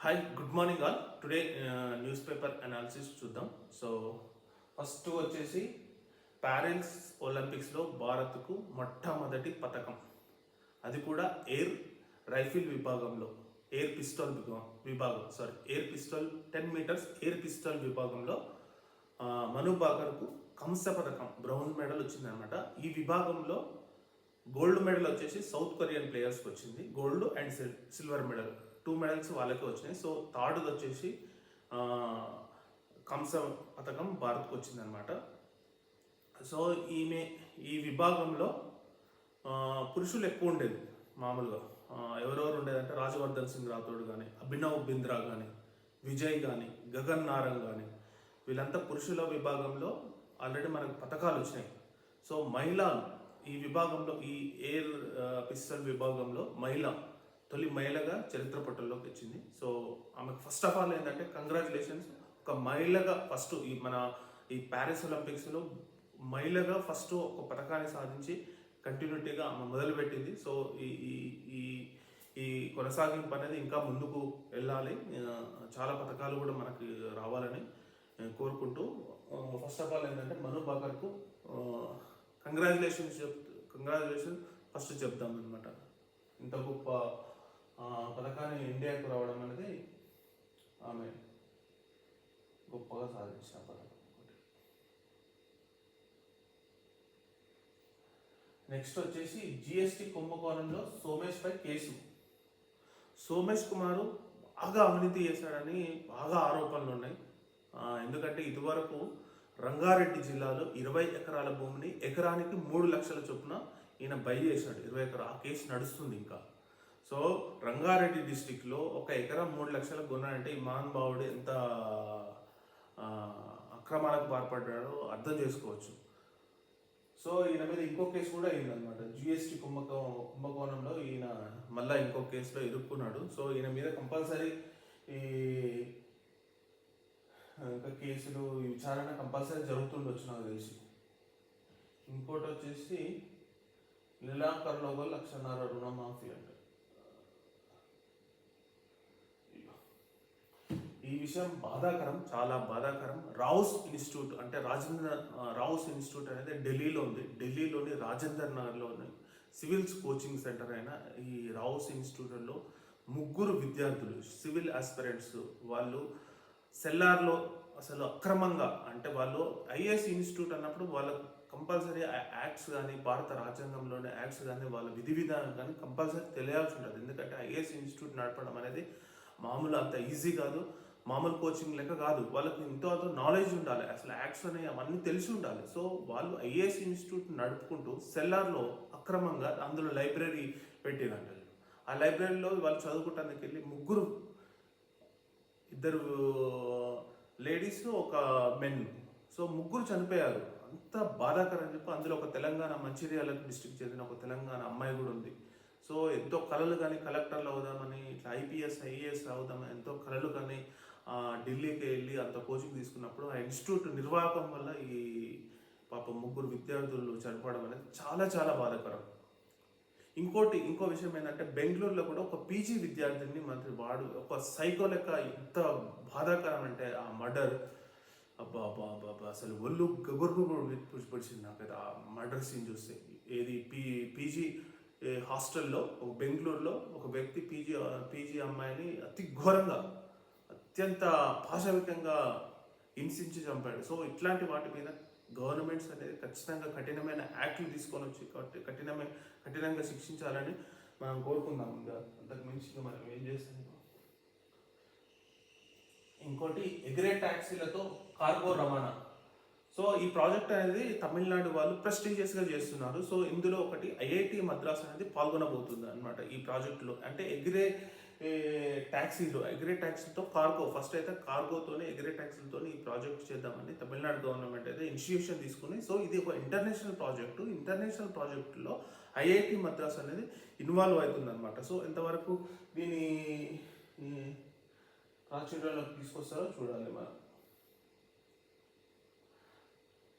Hi good morning all. Today news paper analysis చూద్దాం. So first వచ్చేసి Paris ఒలింపిక్స్లో భారత్కు మొట్టమొదటి పథకం, అది కూడా ఎయిర్ రైఫిల్ విభాగంలో, air pistol air pistol 10 metres air pistol విభాగంలో మను భాకర్కు కంస్య పథకం, బ్రౌన్ మెడల్ వచ్చిందనమాట. ఈ విభాగంలో గోల్డ్ మెడల్ వచ్చేసి సౌత్ కొరియన్ ప్లేయర్స్కి వచ్చింది, gold and silver medal 2 medals వాళ్ళకే వచ్చినాయి. సో థర్డ్ది వచ్చేసి కంస పథకం భారత్కు వచ్చిందనమాట. సో ఈ విభాగంలో పురుషులు ఎక్కువ ఉండేది. మామూలుగా ఎవరెవరు ఉండేదంటే రాజవర్ధన్ సింగ్ రాథోడ్ కానీ, అభినవ్ బింద్రా కానీ, విజయ్ కానీ, గగన్ నారంగ్ కానీ, వీళ్ళంతా పురుషుల విభాగంలో ఆల్రెడీ మనకు పథకాలు వచ్చినాయి. సో మహిళలు ఈ విభాగంలో, ఈ ఎయిర్ పిస్టల్ విభాగంలో తొలి మహిళగా చరిత్ర పట్టంలోకి వచ్చింది. సో ఆమెకు ఫస్ట్ ఆఫ్ ఆల్ ఏంటంటే కంగ్రాచులేషన్స్. ఒక మహిళగా ఫస్ట్ ఈ ప్యారిస్ ఒలింపిక్స్లో మహిళగా ఫస్ట్ ఒక పథకాన్ని సాధించి కంటిన్యూటీగా ఆమె మొదలుపెట్టింది. సో ఈ కొనసాగింపు అనేది ఇంకా ముందుకు వెళ్ళాలి, చాలా పథకాలు కూడా మనకి రావాలని కోరుకుంటూ, ఫస్ట్ ఆఫ్ ఆల్ ఏంటంటే మను భాకర్కు కంగ్రాచులేషన్ ఫస్ట్ చెప్దాం అనమాట. ఇంత గొప్ప పథకాన్ని ఇండియాకు రావడం అనేది ఆమె గొప్పగా సాధించిన పథకం. నెక్స్ట్ వచ్చేసి జిఎస్టి కుంభకోణంలో సోమేష్ పై కేసు. సోమేష్ కుమార్ బాగా అవినీతి చేశాడని బాగా ఆరోపణలు ఉన్నాయి. ఎందుకంటే ఇదివరకు రంగారెడ్డి జిల్లాలో 20 ఎకరాల భూమిని ఎకరానికి 3 లక్షల చొప్పున ఈయన బై చేశాడు. 20 ఎకరాలు, ఆ కేసు నడుస్తుంది ఇంకా. సో రంగారెడ్డి డిస్టిక్లో ఒక ఎకరం 3 లక్షలకు కొన్నాడంటే ఈ మహానుభావుడు ఎంత అక్రమాలకు పాల్పడ్డాడో అర్థం చేసుకోవచ్చు. సో ఈయన మీద ఇంకో కేసు కూడా అయిందనమాట. జిఎస్టి కుంభకోణంలో ఈయన మళ్ళీ ఇంకో కేసులో ఇరుక్కున్నాడు. సో ఈయన మీద కంపల్సరీ ఇంకా కేసులు, ఈ విచారణ కంపల్సరీ జరుగుతుండొచ్చు నాకు తెలిసి. ఇంకోటి వచ్చేసి లీలాకర్లో 1.5 లక్షల రుణమాఫీ అంట. ఈ విషయం బాధాకరం, చాలా బాధాకరం. రావుస్ ఇన్స్టిట్యూట్ అంటే రావుస్ ఇన్స్టిట్యూట్ అనేది ఢిల్లీలో ఉంది. ఢిల్లీలోని రాజేందర్ నగర్లోని సివిల్స్ కోచింగ్ సెంటర్ అయిన ఈ రావుస్ ఇన్స్టిట్యూట్లో 3 విద్యార్థులు, సివిల్ ఆస్పిరెంట్స్, వాళ్ళు సెల్లార్లో అసలు అక్రమంగా, అంటే వాళ్ళు ఐఏఎస్ ఇన్స్టిట్యూట్ అన్నప్పుడు వాళ్ళకు కంపల్సరీ యాక్ట్స్ కానీ, భారత రాజ్యాంగంలోని యాక్ట్స్ కానీ, వాళ్ళ విధి విధానం కానీ కంపల్సరీ తెలియాల్సి ఉంటుంది. ఎందుకంటే ఐఏఎస్ ఇన్స్టిట్యూట్ నడపడం అనేది మామూలు అంత ఈజీ కాదు, మామూలు కోచింగ్ లెక్క కాదు. వాళ్ళకి ఎంతో నాలెడ్జ్ ఉండాలి, అసలు యాక్ట్స్ అనేవి అవన్నీ తెలిసి ఉండాలి. సో వాళ్ళు ఐఏఎస్ ఇన్స్టిట్యూట్ నడుపుకుంటూ సెల్లార్లో అక్రమంగా అందులో లైబ్రరీ పెట్టిరంటారు. ఆ లైబ్రరీలో వాళ్ళు చదువుకోవటానికి వెళ్ళి 2 లేడీస్, ఒక మెన్, సో 3 చనిపోయారు. అంత బాధాకరం అని చెప్పి అందులో ఒక తెలంగాణ మంచిర్యాల డిస్ట్రిక్ట్ చెందిన ఒక తెలంగాణ అమ్మాయి కూడా ఉంది. సో ఎంతో కళలు కానీ, కలెక్టర్లు అవుదామని, ఇట్లా ఐపీఎస్ ఐఏఎస్ అవుదామని ఎంతో కళలు కానీ ఢిల్లీకి వెళ్ళి అంత కోచింగ్ తీసుకున్నప్పుడు ఆ ఇన్స్టిట్యూట్ నిర్వాహకం వల్ల ఈ పాపం 3 విద్యార్థులు చనిపోవడం అనేది చాలా చాలా బాధాకరం. ఇంకో విషయం ఏంటంటే బెంగళూరులో కూడా ఒక పీజీ విద్యార్థిని వాడు ఒక సైకో లెక్క, ఎంత బాధాకరం అంటే ఆ మర్డర్, అబ్బా అసలు ఒళ్ళు గగురు పొడిచింది నాకు ఆ మర్డర్ సీన్ చూస్తే. ఏది పీజీ హాస్టల్లో బెంగళూరులో ఒక వ్యక్తి పీజీ అమ్మాయిని అతి ఘోరంగా, అత్యంత పాశవికంగా హింసించి చంపాడు. సో ఇట్లాంటి వాటి మీద గవర్నమెంట్స్ అనేది ఖచ్చితంగా కఠినమైన యాక్ట్లు తీసుకొని వచ్చి కఠినంగా శిక్షించాలని మనం కోరుకుందాం. అంతకు మించి మనం ఏం చేస్తాం. ఇంకోటి ఎగిరే ట్యాక్సీలతో కార్గో రవాణా. సో ఈ ప్రాజెక్ట్ అనేది తమిళనాడు వాళ్ళు ప్రెస్టీజియస్గా చేస్తున్నారు. సో ఇందులో ఒకటి ఐఐటి మద్రాస్ అనేది పాల్గొనబోతుంది అనమాట ఈ ప్రాజెక్టులో. అంటే ఎగిరే ట్యాక్సీతో కార్గో, ఫస్ట్ అయితే కార్గోతోనే ఎగిరే ట్యాక్సీలతో ఈ ప్రాజెక్ట్ చేద్దామని తమిళనాడు గవర్నమెంట్ అయితే ఇనిషియేషన్ తీసుకుని, సో ఇది ఒక ఇంటర్నేషనల్ ప్రాజెక్టులో ఐఐటి మద్రాస్ అనేది ఇన్వాల్వ్ అవుతుంది అనమాట. సో ఎంతవరకు దీని ప్రాచుర్యంలోకి తీసుకొస్తారో చూడాలి మనం.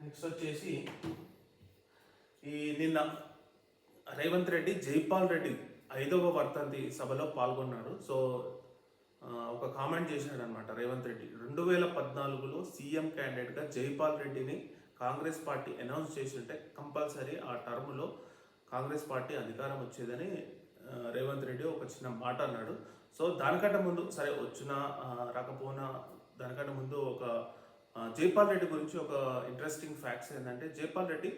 నెక్స్ట్ వచ్చేసి నిన్న రేవంత్ రెడ్డి జైపాల్ రెడ్డి 5వ వర్ధంతి సభలో పాల్గొన్నాడు. సో ఒక కామెంట్ చేశాడు అనమాట రేవంత్ రెడ్డి. 2014లో సీఎం క్యాండిడేట్గా జైపాల్ రెడ్డిని కాంగ్రెస్ పార్టీ అనౌన్స్ చేసి ఉంటే కంపల్సరీ ఆ టర్మ్లో కాంగ్రెస్ పార్టీ అధికారం వచ్చేదని రేవంత్ రెడ్డి ఒక చిన్న మాట అన్నాడు. సో దానికంటే ముందు సరే వచ్చినా రాకపోయినా దానికంటే ముందు ఒక జైపాల్ రెడ్డి గురించి ఒక ఇంట్రెస్టింగ్ ఫ్యాక్ట్స్ ఏంటంటే, జైపాల్ రెడ్డి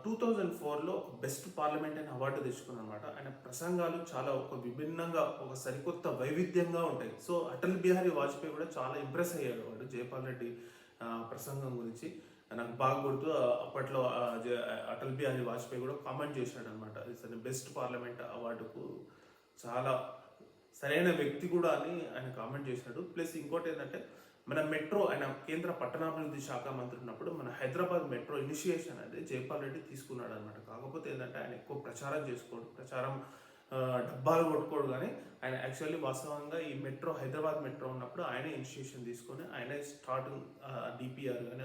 2004లో ఒక బెస్ట్ పార్లమెంటరీ అవార్డు తెచ్చుకున్నాడు అనమాట. ఆయన ప్రసంగాలు చాలా ఒక విభిన్నంగా ఒక సరికొత్త వైవిధ్యంగా ఉంటాయి. సో అటల్ బిహారీ వాజ్పేయి కూడా చాలా ఇంప్రెస్ అయ్యాడు వాడు జైపాల్ రెడ్డి ప్రసంగం గురించి. నాకు బాగా గుర్తు, అప్పట్లో అటల్ బిహారీ వాజ్పేయి కూడా కామెంట్ చేశాడు అనమాట, బెస్ట్ పార్లమెంట్ అవార్డుకు చాలా సరైన వ్యక్తి కూడా అని ఆయన కామెంట్ చేశాడు. ప్లస్ ఇంకోటి ఏంటంటే, మన మెట్రో ఆయన కేంద్ర పట్టణాభివృద్ధి శాఖ మంత్రి ఉన్నప్పుడు మన హైదరాబాద్ మెట్రో ఇనిషియేషన్ అనేది జైపాల్ రెడ్డి తీసుకున్నాడు అనమాట. కాకపోతే ఏంటంటే ఆయన ఎక్కువ ప్రచారం చేసుకోడు, డబ్బాలు కొట్టుకోడు, కానీ ఆయన యాక్చువల్లీ వాస్తవంగా ఈ మెట్రో హైదరాబాద్ మెట్రో ఉన్నప్పుడు ఆయనే ఇనిషియేషన్ తీసుకొని ఆయనే స్టార్టింగ్ డిపిఆర్ కానీ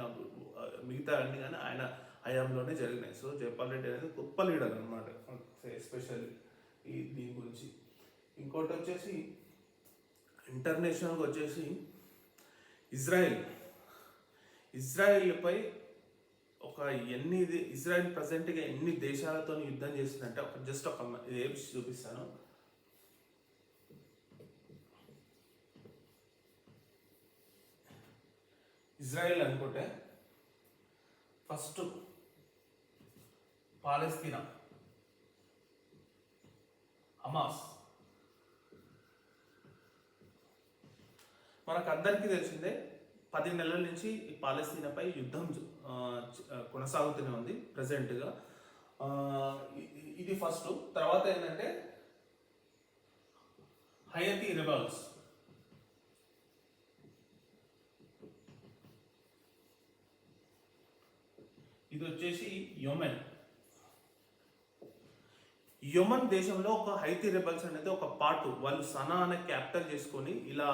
మిగతా అన్ని కానీ ఆయన హయాంలోనే జరిగినాయి. సో జైపాల్ రెడ్డి అనేది గొప్ప లీడర్ అనమాట, ఎస్పెషల్లీ దీని గురించి. ఇంకోటి వచ్చేసి ఇంటర్నేషనల్గా వచ్చేసి ఇజ్రాయెల్పై ఇజ్రాయెల్ ప్రజెంట్గా ఎన్ని దేశాలతో యుద్ధం చేసిందంటే జస్ట్ ఒక ఏపీ చూపిస్తాను. ఇజ్రాయెల్ అనుకుంటే ఫస్ట్ పాలస్తీనా, హమాస్. మనకు అందరికీ తెలిసిందే 10 నెలల నుంచి ఈ పాలస్తీనాపై యుద్ధం కొనసాగుతూనే ఉంది ప్రజెంట్గా. ఇది ఫస్ట్. తర్వాత ఏంటంటే హయతీ రెబల్స్, ఇది వచ్చేసి యెమెన్ దేశంలో ఒక హైతీ రెబల్స్ అనేది ఒక పార్ట్, వాళ్ళు సనా అనే క్యాపిటల్ చేసుకొని ఇలా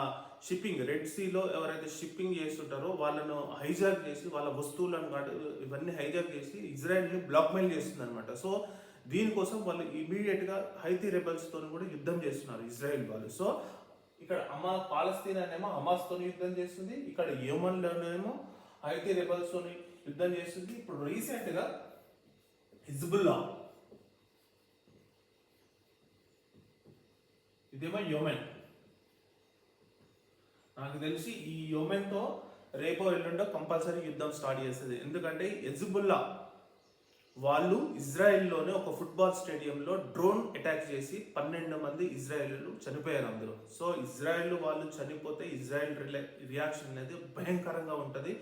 షిప్పింగ్ రెడ్ సీలో ఎవరైతే షిప్పింగ్ చేస్తుంటారో వాళ్ళను హైజాక్ చేసి వాళ్ళ వస్తువులను ఇవన్నీ హైజాక్ చేసి ఇజ్రాయెల్ని బ్లాక్మెయిల్ చేస్తుంది అనమాట. సో దీనికోసం వాళ్ళు ఇమీడియట్గా హైతీ రెబల్స్తో కూడా యుద్ధం చేస్తున్నారు ఇజ్రాయెల్ వాళ్ళు. సో ఇక్కడ పాలస్తీనానేమో హమాస్తో యుద్ధం చేస్తుంది, ఇక్కడ యెమెన్లోనేమో హైతీ రెబల్స్తో యుద్ధం చేస్తుంది. ఇప్పుడు రీసెంట్గా హిజ్బుల్లా, ఇదేమో యెమెన్. నాకు తెలిసి ఈ యెమెన్తో రేపో ఎల్లుండో కంపల్సరీ యుద్ధం స్టార్ట్ చేస్తుంది. ఎందుకంటే హిజ్బుల్లా వాళ్ళు ఇజ్రాయెల్లోనే ఒక ఫుట్బాల్ స్టేడియంలో డ్రోన్ అటాక్ చేసి 12 మంది ఇజ్రాయేలీలు చనిపోయారు అందులో. సో ఇజ్రాయెల్ వాళ్ళు చనిపోతే ఇజ్రాయెల్ రియాక్షన్ అనేది భయంకరంగా ఉంటుంది,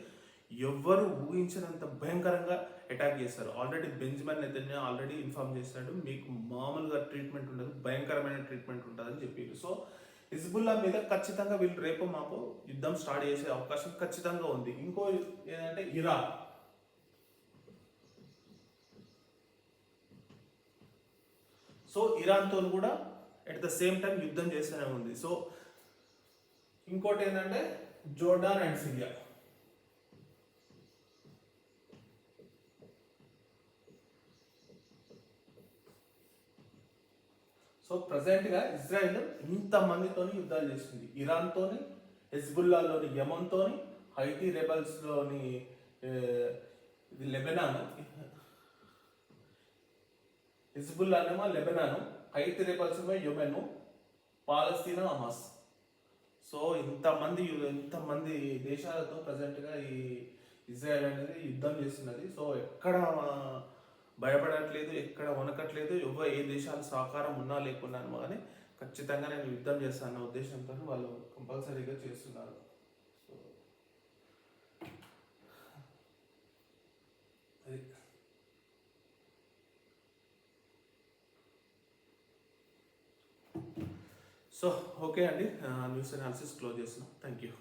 ఎవ్వరు ఊహించినంత భయంకరంగా అటాక్ చేస్తారు. Already Benjamin Netanyahu already inform చేశాడు, మీకు మామూలుగా ట్రీట్మెంట్ ఉండదు, భయంకరమైన ట్రీట్మెంట్ ఉంటుందని చెప్పారు. సో హిజ్బుల్లా మీద ఖచ్చితంగా వీళ్ళు రేపు మాకు యుద్ధం స్టార్ట్ చేసే అవకాశం ఖచ్చితంగా ఉంది. ఇంకో ఏంటంటే ఇరాన్. సో ఇరాన్తో కూడా అట్ ద సేమ్ టైం యుద్ధం చేస్తూనే ఉంది. సో ఇంకోటి ఏంటంటే జోర్డాన్ అండ్ సిరియా. సో ప్రజెంట్గా ఇజ్రాయెల్ ఇంతమందితో యుద్ధాలు చేస్తుంది, ఇరాన్తోని, హిజ్బుల్లాలోని యెమెన్తోని, హైతీ రెబల్స్లోని లెబనాన్, హిజ్బుల్లానేమో లెబనాను, హైతీ రెబల్స్ ఏమో యెమెన్, పాలస్తీనా, హమాస్. సో ఇంతమంది దేశాలతో ప్రజెంట్గా ఈ ఇజ్రాయెల్ అనేది యుద్ధం చేస్తున్నది. సో ఎక్కడ భయపడట్లేదు, ఎక్కడ వణకట్లేదు, ఏ దేశాలు సహకారం ఉన్నా లేకున్నా కానీ ఖచ్చితంగా నేను యుద్ధం చేస్తాను అన్న ఉద్దేశంతో వాళ్ళు కంపల్సరీగా చేస్తున్నారు. సో ఓకే అండి, న్యూస్ అనాలిసిస్ క్లోజ్ చేస్తున్నాం. Thank you.